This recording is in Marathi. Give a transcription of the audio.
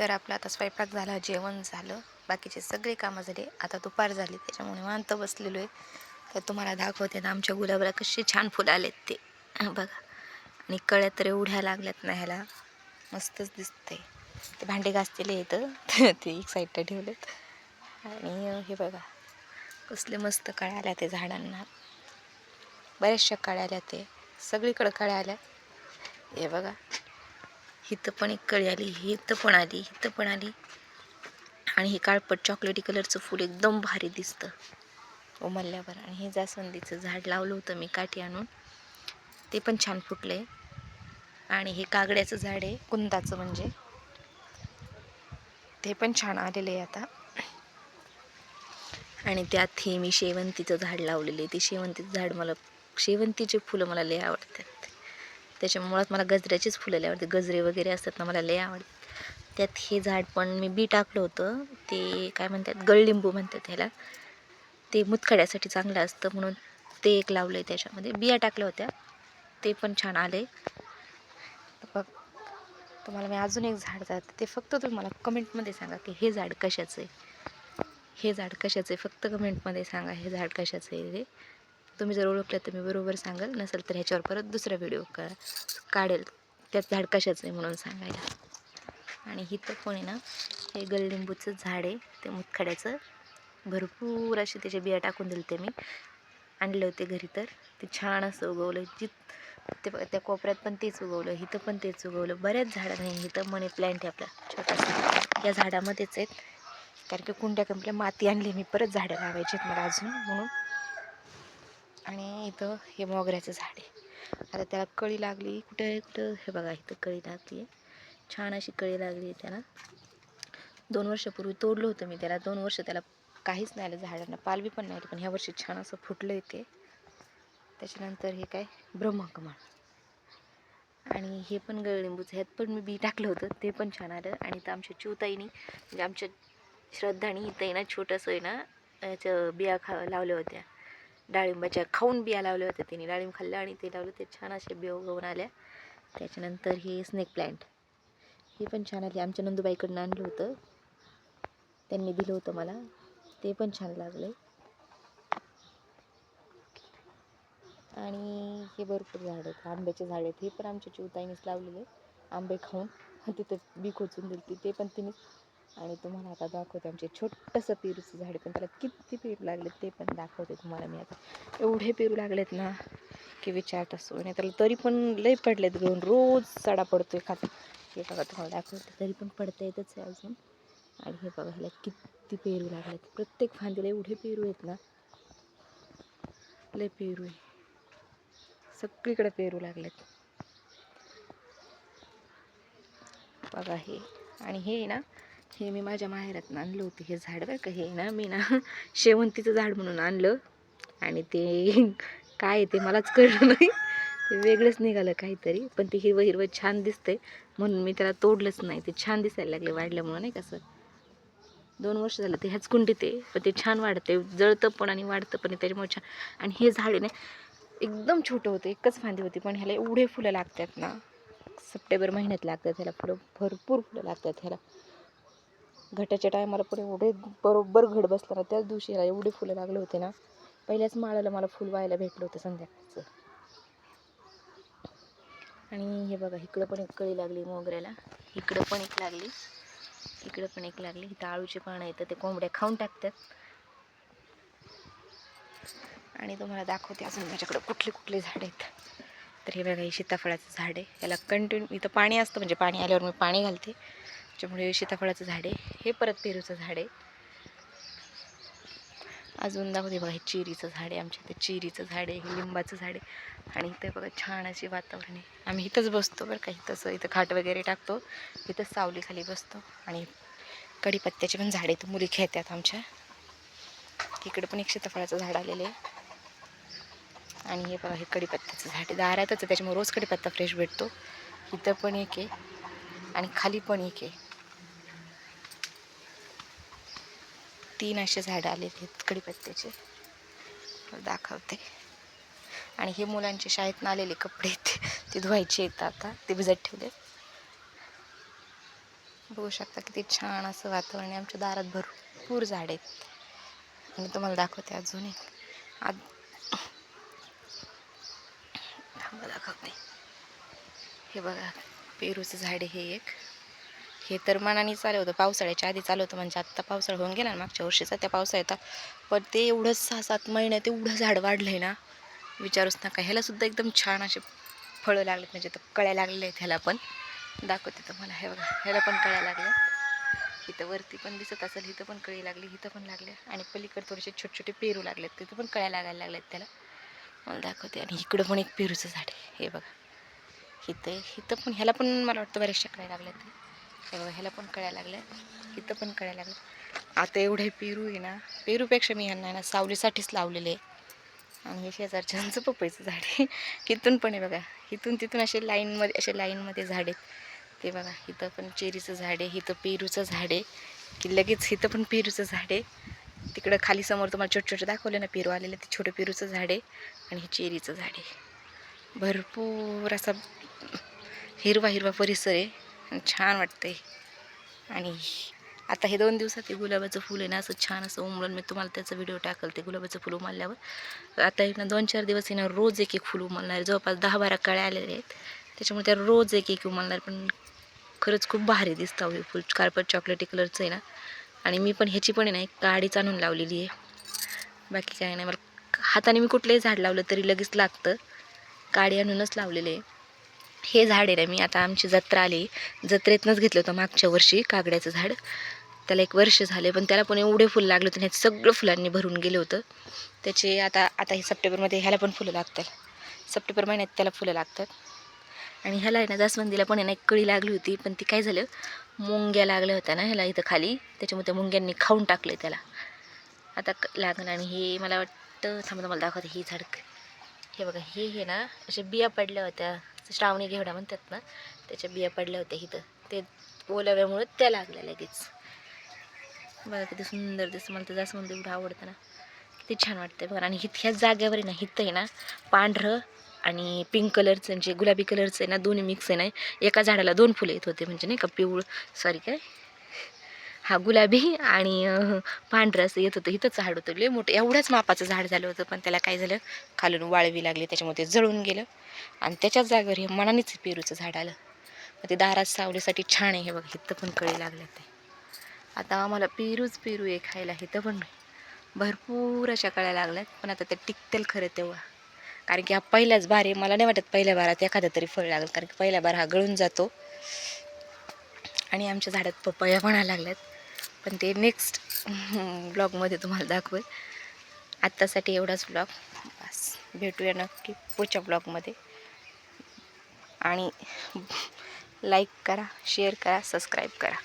तर आपला आता स्वयंपाक झाला, जेवण झालं, बाकीचे सगळे कामं झाले. आता दुपार झाली त्याच्यामुळे निवांत बसलेलो आहे. तर तुम्हाला दाखवते ना आमच्या गुलाबाला कशी छान फुलं आलेत ते बघा. आणि कळ्या तर एवढ्या लागल्यात ना ह्याला, मस्तच दिसते. ते भांडे घासलेले येतं ते एक साईडला ठेवलेत. आणि हे बघा कसले मस्त कळ्या आल्या ते झाडांना, बऱ्याचशा कळ्या आल्या, ते सगळीकडं कळ्या आल्या. हे बघा इथं पण एक कळी आली, इथं पण आली, इथं पण आली. आणि हे काळपट चॉकलेटी कलरचं फूल एकदम भारी दिसतं उमलल्यावर. आणि हे जास्वंदीचं झाड लावलं होतं मी काठी आणून, ते पण छान फुटले. आणि हे कागड्याचं झाड आहे, कुंदाचं म्हणजे, ते पण छान आलेलं आहे आता. आणि त्यात हे मी शेवंतीचं झाड लावलेलं आहे. ते शेवंतीचं झाड मला, शेवंतीचे फुलं मला लय आवडतात. त्याच्यामुळं मला गजऱ्याचीच फुलं लय आवडतात. गजरे वगैरे असतात ना, मला लय आवडतात. त्यात हे झाड पण मी बी टाकलं होतं, ते काय म्हणतात, गळलिंबू म्हणतात ह्याला. ते मुतखड्यासाठी चांगलं असतं म्हणून ते एक लावलं आहे. त्याच्यामध्ये बिया टाकल्या होत्या, ते पण छान आले. बघ, तुम्हाला मी अजून एक झाड जाते, ते फक्त तुम्ही मला कमेंटमध्ये सांगा की हे झाड कशाचं आहे, हे झाड कशाचं आहे. फक्त कमेंटमध्ये सांगा हे झाड कशाचं आहे. ते तुम्ही जर ओळखलं तर मी बरोबर सांगाल, नसेल तर ह्याच्यावर परत दुसरा व्हिडिओ काढेल त्यात झाड कशाचं आहे म्हणून सांगायला. आणि इथं पण आहे ना, हे गळलिंबूचं झाड आहे, ते मुतखड्याचं. भरपूर असे त्याचे बिया टाकून दिले ते मी, आणले होते घरी. तर ते छान असं उगवलं. ते त्या कोपऱ्यात पण तेच उगवलं, इथं पण तेच उगवलं. बऱ्याच झाडं नाही, इथं मनी प्लॅन्ट आहे आपला छोटासा, या झाडामध्येच आहेत. कारण की कुंड्या कंपल्या माती आणली मी, परत झाडं लावायची आहेत मला अजून म्हणून. आणि इथं हे मोगऱ्याचं झाड आहे. आता त्याला कळी लागली, कुठं कुठं हे बघा, इथं कळी लागली आहे, छान अशी कळी लागली आहे त्याला. 2 वर्षापूर्वी तोडलं होतं मी त्याला. 2 वर्ष त्याला काहीच नाही आलं झाडांना, पालवी पण नाही आली. पण ह्या वर्षी छान असं फुटलं ते. त्याच्यानंतर हे काय, ब्रह्मकमळ. आणि हे पण गळलिंबूचं, ह्यात पण मी बी टाकलं होतं, ते पण छान आलं. आणि इथं आमच्या चिवताईनी, म्हणजे आमच्या श्रद्धानी इथं आहे ना, छोटंसं आहे ना, याच्या बिया लावल्या होत्या डाळिंबाच्या, खाऊन बिया लावल्या होत्या तिने. डाळिंब खाल्लं आणि ते लावलं, ते छान असे बिया उगवून आल्या. त्याच्यानंतर हे स्नेक प्लॅन्ट, हे पण छान आले. आमच्या नंदूबाईकडनं आणलं होतं, त्यांनी दिलं होतं मला, ते पण छान लागलं. आणि हे भरपूर झाड आहेत, आंब्याचे झाड आहेत, हे पण आमच्या चिवताईनेच लावलेले. आंबे खाऊन तिथं बी खोचून दिली ते पण तिने. आणि तुम्हाला आता दाखवते आमचे छोटंसं पेरूचं झाड, पण त्याला किती पेरू लागलेत ते पण दाखवते तुम्हाला मी आता. एवढे पेरू लागलेत ना की विचारत असो. आणि त्याला तरी पण लय पडलेत घेऊन, रोज सडा पडतोय खात. हे बघा तुम्हाला दाखवते, तरी पण पडता येतच आहे अजून. आणि हे बघा ह्याला किती पेरू लागलेत, प्रत्येक फांदीला एवढे पेरू आहेत ना, लय पेरू आहे, सगळीकडे पेरू लागलेत बघा हे. आणि हे ना, हे मी माझ्या माहेरातून आणलं होतं हे झाड बरं का. हे ना मी ना शेवंतीचं झाड म्हणून आणलं, आणि ते काय ते मलाच कळलं नाही, ते वेगळंच निघालं काहीतरी. पण ते हिरवं हिरवं छान दिसतंय म्हणून मी त्याला तोडलंच नाही. ते छान दिसायला लागले वाढल्यामुळं, नाही कसं. 2 वर्ष झालं ते ह्याच कुंडीत आहे, पण ते छान वाढते, जळतं पण आणि वाढतं पण, त्याच्यामुळे छान. आणि हे झाड आहे ना, एकदम छोटं होतं, एकच फांदी होती, पण ह्याला एवढे फुलं लागतात ना, सप्टेंबर महिन्यात लागतात ह्याला फुलं, भरपूर फुलं लागतात ह्याला. घटाच्या टायमाला पण एवढे बरोबर घट बसला ना, त्याच दिवशी ह्याला एवढे फुलं लागले होते ना. पहिल्याच माळाला मला फुल व्हायला भेटलं होतं संध्याकाळचं. आणि हे बघा इकडं पण एक कळी लागली मोगऱ्याला, इकडं पण एक लागली, इकडं पण एक लागली. इथं आळूचे पानं येतं, ते कोंबड्या खाऊन टाकतात. आणि तुम्हाला दाखवते अजून माझ्याकडं कुठले कुठले झाड आहेत. तर हे बघा, हे सीताफळाचं झाड आहे, याला कंटिन्यू इथं पाणी असतं, म्हणजे पाणी आल्यावर मी पाणी घालते, त्याच्यामुळे सीताफळाचं झाड आहे. हे परत पेरूचं झाड आहे. अजून दाखवते बघा, हे चिरीचं झाड आहे आमच्या इथे, चिरीचं झाड आहे, हे लिंबाचं झाड आहे. आणि इथं बघा छान असे वातावरण आहे. आम्ही इथंच बसतो बरं का, इथंच, इथं खाट वगैरे टाकतो, इथंच सावलीखाली बसतो. आणि कढीपत्त्याचे पण झाड इथं मुली खेळतात आमच्या. इकडे पण एक सीताफळाचं झाड आलेलं आहे. आणि हे बघा, हे कढीपत्त्याचं झाड आहे, दारातच आहे, त्याच्यामुळे रोज कढीपत्ता फ्रेश भेटतो. इथं पण एक आहे आणि खाली पण एक आहे. 3 असे झाडं आलेले आहेत कढीपत्त्याचे, दाखवते. आणि हे मुलांचे शाळेतून आलेले कपडे ते धुवायचे आहेत, आता ते भिजत ठेवले. बघू शकता किती छान असं वातावरण आहे. आमच्या दारात भरपूर झाड आहेत आणि तुम्हाला दाखवते अजून एक दाखवते. हे बघा पेरूचं झाड हे एक. हे तर मनाने चालू होतं, पावसाळ्याच्या आधी चालू होतं. म्हणजे आत्ता पावसाळा होऊन गेला ना मागच्या वर्षीचा, त्या पावसाळ्यात. पण ते एवढं 6-7 महिन्यात एवढं झाड वाढलंय ना, विचारूच नका. ह्याला सुद्धा एकदम छान असे फळं लागलेत, म्हणजे तर कळ्या लागलेल्या आहेत. ह्याला पण दाखवते तुम्हाला. हे बघा ह्याला पण कळ्या लागल्या. इथं वरती पण दिसत असेल, इथं पण कळी लागली, इथं पण लागले. आणि पलीकडे थोडेसे छोटे छोटे पेरू लागलेत, तिथं पण कळ्या लागायला लागल्यात त्याला. मला दाखवते. आणि इकडं पण एक पेरूचं झाड आहे. हे बघा इथं पण, ह्याला पण मला वाटतं बऱ्याचशा कळ्या लागल्यात. हे बघा ह्याला पण कळ्या लागल्या, इथं पण कळ्या लागल्या. आता एवढे पेरू आहे ना, पेरूपेक्षा मी ह्यांना ना सावलीसाठीच लावलेले आहे. आणि हे शेजारच्यांचं पपईचं झाड आहे. इथून पण आहे बघा, इथून तिथून असे लाईनमध्ये झाड आहेत. ते बघा इथं पण चेरीचं झाड आहे, इथं पेरूचं झाड आहे, की लगेच इथं पण पेरूचं झाड आहे. तिकडं खाली समोर तुम्हाला छोटे छोटे दाखवले ना पेरू आलेले, ते छोटे पेरूचं झाड आहे. आणि हे चेरीचं झाड आहे. भरपूर असा हिरवा हिरवा परिसर आहे, छान वाटतंय. आणि आता हे 2 दिवसात ते गुलाबाचं फुल आहे ना, असं छान असं उमलून, मी तुम्हाला त्याचा व्हिडिओ टाकल. ते गुलाबाचं फुल उमलल्यावर आता ना 2-4 दिवस ना रोज एक एक फुल उमलणार. जवळपास 10-12 कळ्या आलेले आहेत, त्याच्यामुळे त्या रोज एक एक उमलणार. पण खरंच खूप भारी दिसतं हे फुल. कार्पट चॉकलेटी कलरचं आहे ना. आणि मी पण ह्याची पण आहे ना एक काडीच आणून लावलेली आहे. बाकी काय नाही. मला हाताने मी कुठलंही झाड लावलं तरी लगेच लागतं. काडी आणूनच लावलेले आहे. हे झाड आहे ना, मी आता आमची जत्रा आली, जत्रेतनंच घेतलं होतं मागच्या वर्षी कागड्याचं झाड. त्याला 1 वर्ष झाले, पण त्याला पण एवढे फुलं लागले होते. ह्याचं सगळं फुलांनी भरून गेलं होतं. त्याचे आता हे सप्टेंबरमध्ये ह्याला पण फुलं लागतात. सप्टेंबर महिन्यात त्याला फुलं लागतात. आणि ह्याला आहे ना जास्वंदीला पण आहे ना एक कळी लागली होती, पण ती काय झालं, मुंग्या लागल्या होत्या ना ह्याला इथं खाली, त्याच्यामुळे त्या मुंग्यांनी खाऊन टाकले त्याला. आता लागलं. आणि हे मला वाटतं, थांबा मला दाखवते ही झाड. हे बघा हे ना अशा बिया पडल्या होत्या, श्रावणी घेवडा म्हणतात ना, त्याच्या बिया पडल्या होत्या इथं. ते ओलाव्यामुळे त्या लागल्या लगेच. बघा किती सुंदर दिसतं. मला तर जास्वंद एवढं आवडतं ना, किती छान वाटतं बघा. आणि ह्याच जागेवर आहे ना, इथं आहे ना पांढरं आणि पिंक कलरचं, म्हणजे गुलाबी कलरचं आहे ना, दोन्ही मिक्स आहे ना. एका झाडाला 2 फुलं येत होते, म्हणजे नाही का गुलाबी आणि पांढरं असं येत होतं. इथं झाड होतं लय मोठं, एवढ्याच मापाचं झाड झालं होतं. पण त्याला काय झालं, खालून वाळवी लागली, त्याच्यामुळे ते जळून गेलं. आणि त्याच्याच जागेवर हे मनानेच पेरूचं झाड आलं. मग ते दारात सावलीसाठी छान आहे. हे बघा इथं पण कळी लागले ते. आता आम्हाला पेरू आहे खायला. इथं पण भरपूर अशा कळ्या लागल्यात. पण आता ते टिकतील खरं तेव्हा, कारण की हा पहिलाच बार आहे. मला नाही वाटत पहिल्या बारात एखादं तरी फळ लागेल, कारण की पहिल्या बार हा गळून जातो. आणि आमच्या झाडात पपया पण लागल्यात, पण ते नेक्स्ट ब्लॉगमध्ये तुम्हाला दाखवेल. आत्तासाठी एवढाच ब्लॉग बस. भेटूया नक्की पुढच्या ब्लॉगमध्ये. आणि लाईक करा, शेअर करा, सबस्क्राईब करा.